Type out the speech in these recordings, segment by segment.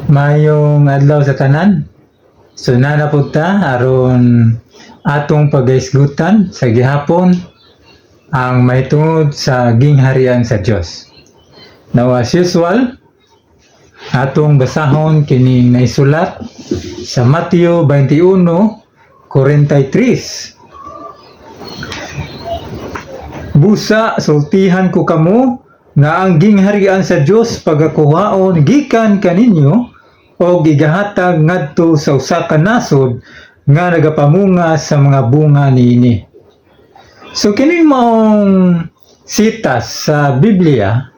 Mayong adlaw sa tanan. So nanapod ta aron atong pagaisgutan sa gihapon ang mahitungod sa gingharian sa Dios. Now as usual, atong basahon kining naisulat sa Mateo 21:43. Busa sultihan ko kamo nga ang gingharian sa Dios pagakuhaon gikan kaninyo o gigahatag ngadto sa usa ka nasod nga nagapamunga sa mga bunga niini. So kining maong sitas sa Biblia,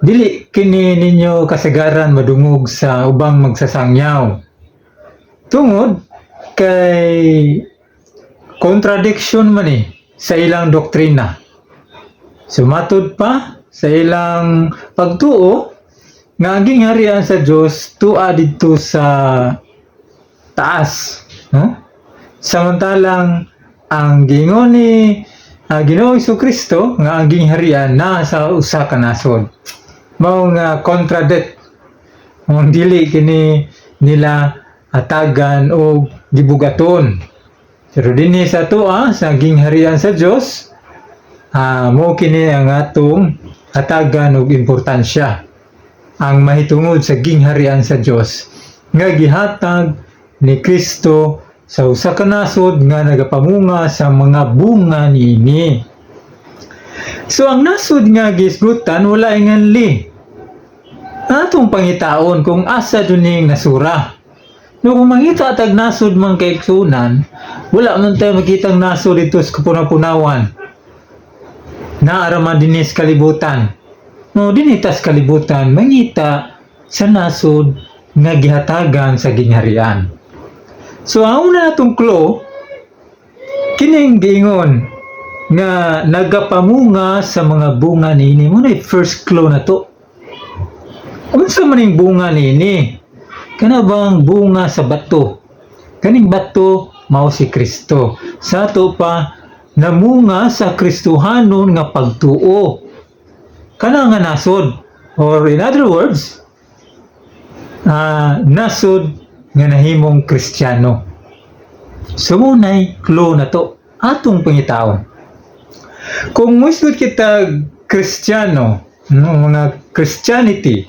dili kini ninyo kasagaran madungog sa ubang magsasangyaw. Tungod kay contradiction man sa ilang doktrina. Sumatod pa sa ilang pagtuo nga ang gingharian sa Dios tua didto sa taas, no? Samantalang ang gingon ni Ginoong Jesucristo nga ang gingharian na sa usa ka nasod. Mao nga contradict. Ang dili kini nila hatagan o gibugaton. Pero dinhi sa tua sa gingharian sa Dios, mo kini ang atong hatagan og importansya. Ang mahitungod sa gingharian sa Dios nga gihatag ni Kristo sa usa ka nasod nga nagapamunga sa mga bunga niini. So ang nasod nga gisgutan wala inganli. Atong pangitaon kung asa duning nasura. No kung mangita tag nasod man kay igsunan, wala man tayo makitang nasod dito sa kapunapunawan. Naaraman dinis kalibutan. No, dinitas kalibutan, mangita sa nasod nga gihatagan sa gingharian. So, ang una natong clue, kining giingon nga nagapamunga sa mga bunga niini. Muna first clue na to. Unsa maning bunga niini? Kana bang bunga sa bato? Kaning bato mao si Kristo. Sa to pa namunga sa Kristohanon nga pagtuo. Kana nga nasod, or in other words, nasod nga nahimong Kristiyano. So munay clue na to atong pangitaon. Kung musud kita Kristiyano, mga Christianity,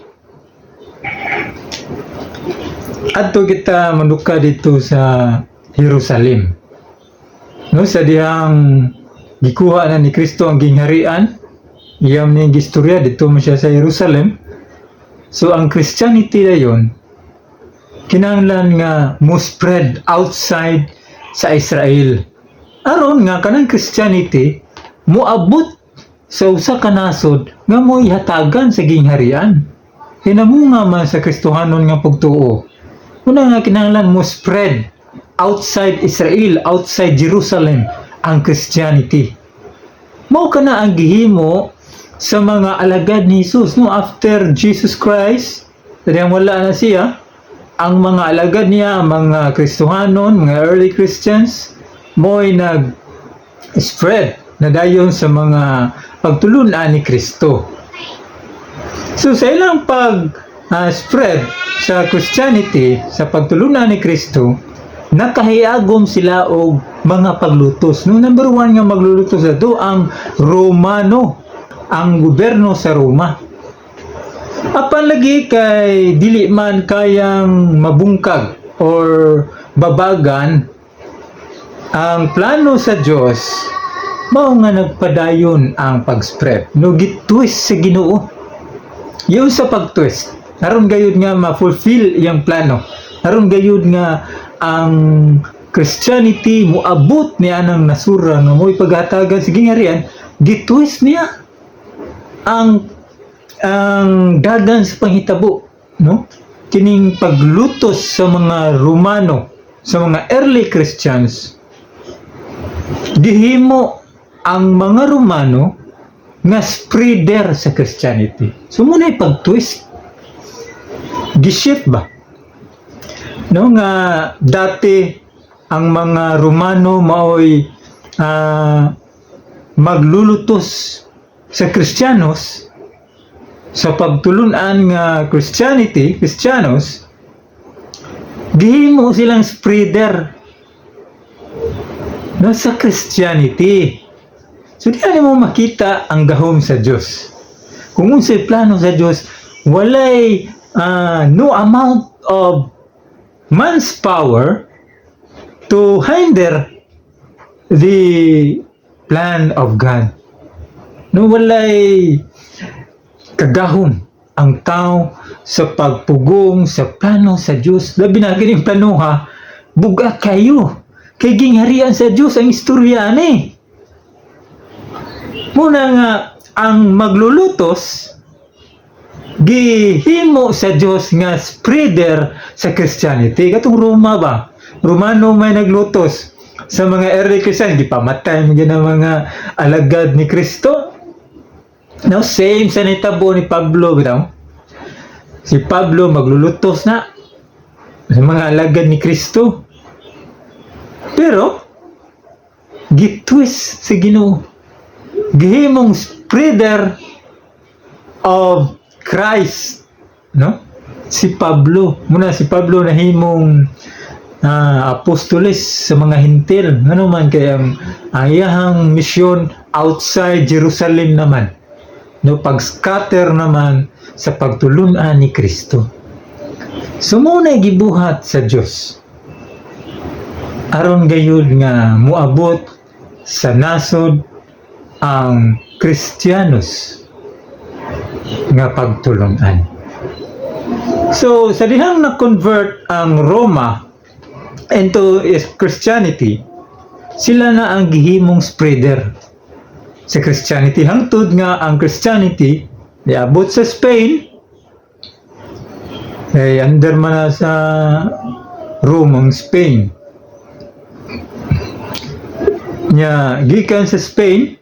adto kita manuka dito sa Jerusalem. No, sa dihang gikuha na ni Kristo ang gingharian, iyam ning gistorya dito mo siya sa Jerusalem. So ang Christianity dayon kinahanglan nga mo spread outside sa Israel. Aron nga kanang Christianity moabot sa usa ka nasod nga mo ihatagan sa gingharian. Hinamunga man sa Kristohanon nga pagtuo. Una nga kinahanglan mo spread outside Israel, outside Jerusalem ang Christianity. Mao kana ang gihimo sa mga alagad ni Jesus, no? After Jesus Christ, dahil wala na siya, ang mga alagad niya, mga Kristohanon, mga early Christians, mo'y nag-spread na dayon sa mga pagtulunan ni Kristo. So sa ilang pag-spread sa Christianity, sa pagtulunan ni Kristo, nakahiagom sila og mga paglutos. No, number one nga maglulutos ito ang Romano, ang gobyerno sa Roma. Apan lagi kay dili man kayang mabungkag or babagan ang plano sa Dios, mao nga nagpadayon ang pag-spread. No, gitwist sa Ginoo. Yung sa pag-twist, aron gayud nga ma-fulfill iyang plano. Aron gayud nga ang Christianity moabot niya ng nasura nga mo'y paghatagan sa gingharian, gitwist niya ang dagan sa panghitabo, no? Kining paglutos sa mga Romano, sa mga early Christians, gihimo ang mga Romano nga spreader sa Christianity. So muna pag-twist, gishift ba? No, nga dati ang mga Romano maoy maglulutos sa Kristiyanos sa pagtulunan nga Christianos, Gihimo silang spreader no sa Christianity. So di mo makita ang gahom sa Dios. Kung unsay plano sa Dios, walay no amount of man's power to hinder the plan of God. No walay kagahom ang tao sa pagpugong sa plano sa Dios. Labi na kining plano ha, buga kayo. Kay gingharian sa Dios ang istorya ni. Muna nga ang maglulutos gihimo sa Dios nga spreader sa Christianity. Katong Roma ba? Romano may naglutos sa mga early Christian, di pamatay mo ang mga alagad ni Kristo. Now, same sa nitabo ni Pablo, bitaw. Si Pablo maglulutos na sa mga alagad ni Kristo. Pero, gitwist sa Ginoo. Gihimong spreader of Christ, no? Si Pablo. Muna si Pablo nahimong apostoles sa mga hintil. Ano man kaya ang iyahang misyon outside Jerusalem naman. No, pag-scatter naman sa pagtulunan ni Kristo. So muna gibuhat sa Dios. Aron gayud nga muabot sa nasod ang Kristiyanos nga pagtulunan. So sa dihang na-convert ang Roma into Christianity, sila na ang gihimong spreader sa Christianity. Hangtod nga ang Christianity niabot sa Spain, ay under man na sa Rome ang Spain. Nya gikan sa Spain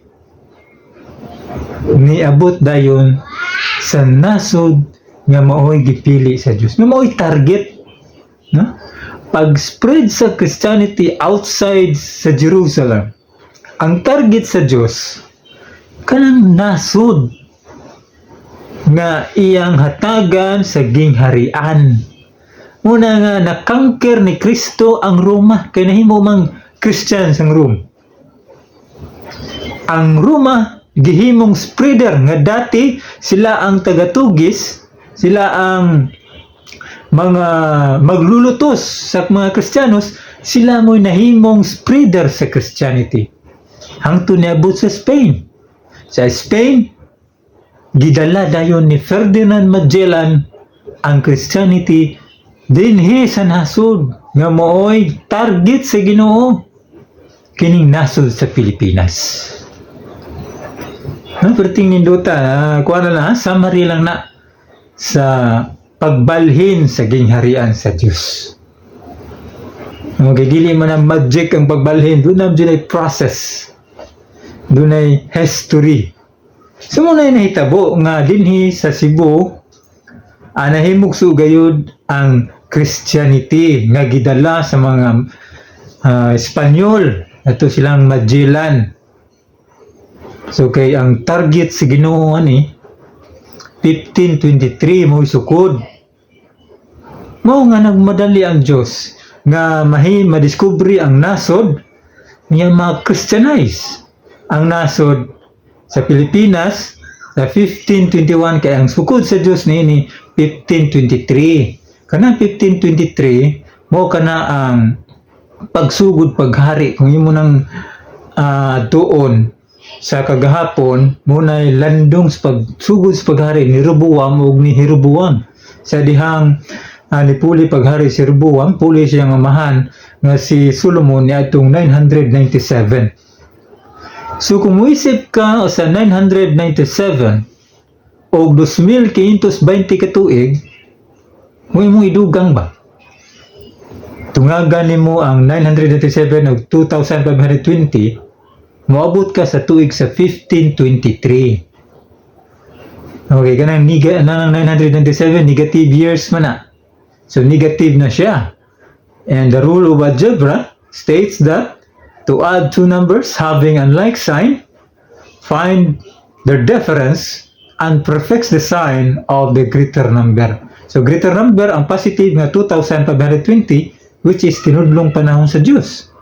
niabot dayon sa nasod nga maoy gipili sa Dios. Nga maoy target, no? Pag-spread sa Christianity outside sa Jerusalem, ang target sa Dios kanang nasod nga iyang hatagan sa gingharian. Muna nga nakangker ni Kristo ang Roma, kay nahimo mang Christian sang Rome. Ang Roma gihimong spreader nga dati sila ang tagatugis, sila ang mga maglulutos sa mga Kristiyanos, sila mo'y nahimong spreader sa Christianity. Hangtod niabot sa Spain. Sa Spain, gidala dayon ni Ferdinand Magellan ang Christianity dinhi sa nasod nga mooy target sa Ginoo, kining nasod sa Pilipinas. Perting ninduta, kuha na lang, summary lang na sa pagbalhin sa gingharian sa Diyos. Magigili man ang magic ang pagbalhin, doon na ay process, doon ay history. So muna ay nahitabo nga dinhi sa Cebu, nahimog sugayod ang Christianity nga gidala sa mga Espanyol, ato silang Magellan. So kay ang target sa Ginoo ani 1523 mo isukod. Mao nga nagmadali ang Dios nga madiskubre ang nasod niya ma-Christianize ang nasod sa Pilipinas sa 1521, kay ang sukod sa Dios niini 1523. Kana 1523 mo kana ang pagsugod paghari kung imo nang tuon sa kagahapon munay landong sa pagsugod sa paghari ni Rehoboam ug ni Jeroboam. Sa dihang nipuli paghari si Rehoboam, puli siyang amahan nga si Solomon niadtong 997. So kung muisip ka sa 997 o 2520 ka tuig, mo imong idugang ba? Tungagan nimo ang 997 o 2520, moabot ka sa tuig sa 1523. Okay, kanang 997 negative years man na. So negative na siya. And the rule of algebra states that to add two numbers having unlike sign, find their difference and prefix the sign of the greater number. So greater number ang positive nga 2,520 which is tinudlong panahon sa Dios.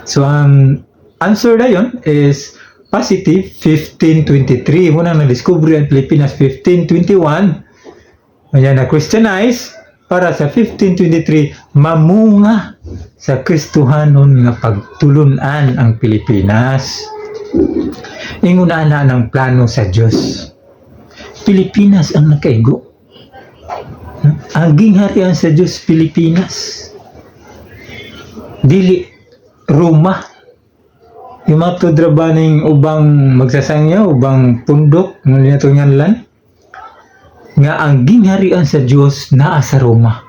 So ang answer dayon is positive 1523. Muna na-discover ang Pilipinas 1521. Kaya na-Christianize para sa 1523 mamunga sa Kristohanon nga pagtulunan ang Pilipinas. Ingunaan na ng plano sa Diyos. Pilipinas ang nakaigo. Ang gingharian sa Diyos, Pilipinas. Dili Roma. Yung matudrabaning ubang magsasangya, ubang pundok, ngunit na tunganlan, nga ang gingharian sa Diyos naa sa Roma.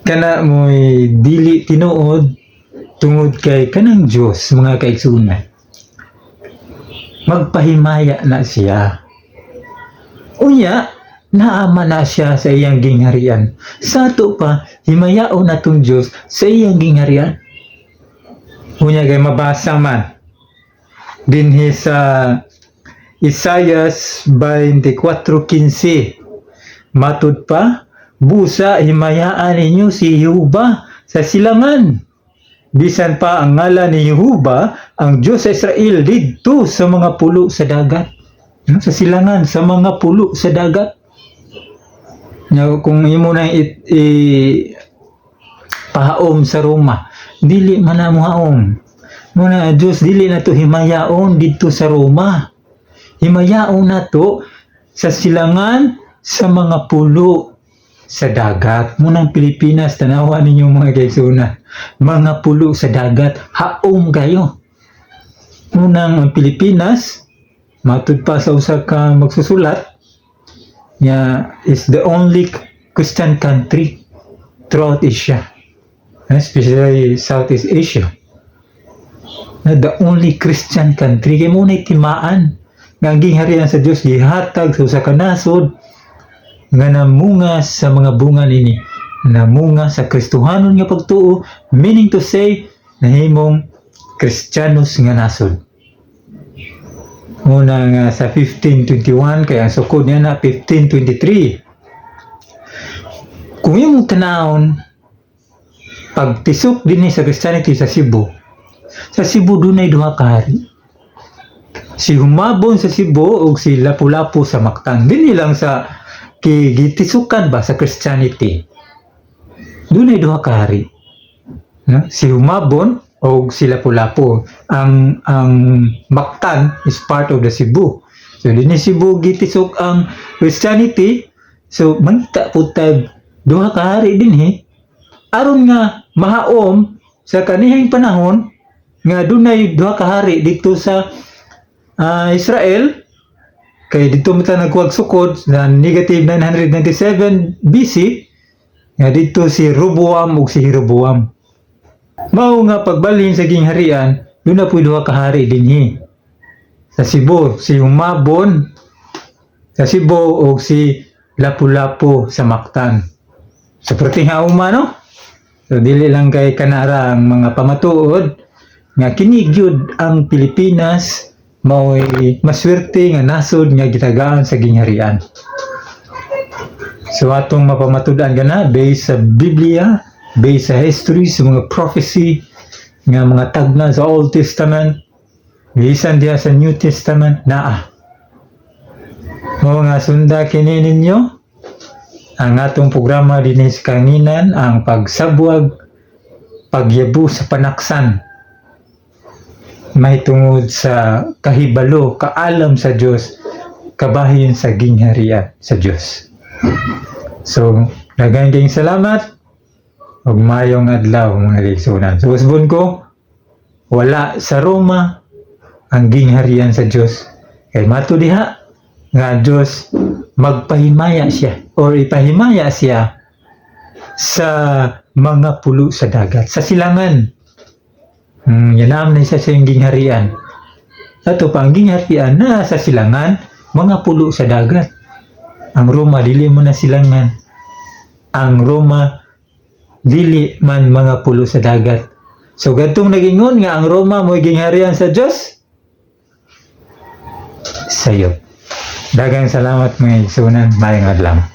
Kana mo'y dili tinuod tungod kay kanang Diyos, mga kaigsunan. Magpahimaya na siya. Unya, naama na siya sa iyang gingharian. Sa ato pa, himayao na tong Diyos sa iyang gingharian. Unya kay mabasa man dinhi sa Isaias 24:15. Matud pa, busa himayaan ninyo si Jehova sa silangan. Bisan pa ang ngalan ni Jehova, ang Diyos sa Israel, didto sa mga pulo sa dagat. Sa silangan, sa mga pulo sa dagat. Kung imo na pahaom sa Roma, dili man na mo haom. Muna Diyos, dili na to himayaon dito sa Roma. Himayaon na to sa silangan, sa mga pulo sa dagat. Munang Pilipinas, tanawa ninyo mga kaigsunan. Mga pulo sa dagat, haom kayo. Munang ang Pilipinas, matud pa sa usa ka magsusulat, is the only Christian country throughout Asia, especially Southeast Asia. The only Christian country. Kaya muna timaan nga ang gingharian sa Diyos gihatag sa usa ka nasod nga namunga sa mga bunga nini, namunga sa Kristohanon nga pagtuo, meaning to say nahimong Kristiyanos nga nasod. Muna nga sa 1521 kaya ang sukod niya na 1523. Kung yung tanawon pagtisok din sa Christianity sa Cebu dunay duha ka hari. Si Humabon sa Cebu ug si Lapu-Lapu sa Mactan. Dinhi lang sa gitisukan ba sa Christianity. Dunay duha ka hari. Si Humabon o si Lapu-Lapu. Ang Mactan is part of the Cebu. So dinhi Cebu gitisok ang Christianity. So mangita po tag duha ka hari dinhi aron nga mahaom sa kanihang panahon nga dunay duha ka hari dito sa Israel. Kay dito mata nagkuwag sukod sa negative 997 BC nga dito si Roboam ug si Jeroboam. Mao nga pagbalhin sa gingharian, doon na po duha ka hari dinhi. Sa Cebu, si Humabon sa Cebu ug si Lapu-Lapu sa Mactan. Sa pertinghauma no? So dili lang kay kanara ang mga pamatuod nga kini gyud ang Pilipinas mao'y maswerte nga nasod nga gitagaan sa gingharian. So atong mapamatudan gana based sa Biblia, based sa history, sa mga prophecy nga mga tagna sa Old Testament, bisan diha sa New Testament naa. Mao nga sunda kini ninyo ang atong programa dinhi sa kanginan, ang pagsabwag, pagyabu sa panaksan. May tungod sa kahibalo, kaalam sa Diyos, kabahin sa gingharian sa Diyos. So, daghang salamat ug mayong adlaw mga kaigsunan. So, usbon ko, wala sa Roma ang gingharian sa Diyos. Kay mato diha nga Diyos magpahimaya siya or ipahimaya siya sa mga pulo sa dagat, sa silangan. Yanam na isa sa iyong gingharian. Ato pa ang gingharian na sa silangan, mga pulo sa dagat. Ang Roma, dili mo na silangan. Ang Roma, dili man mga pulo sa dagat. So, gatong nagingon nga ang Roma mo'y gingharian sa Diyos, sayop. Daghang salamat mga igsunan, mayang adlaw.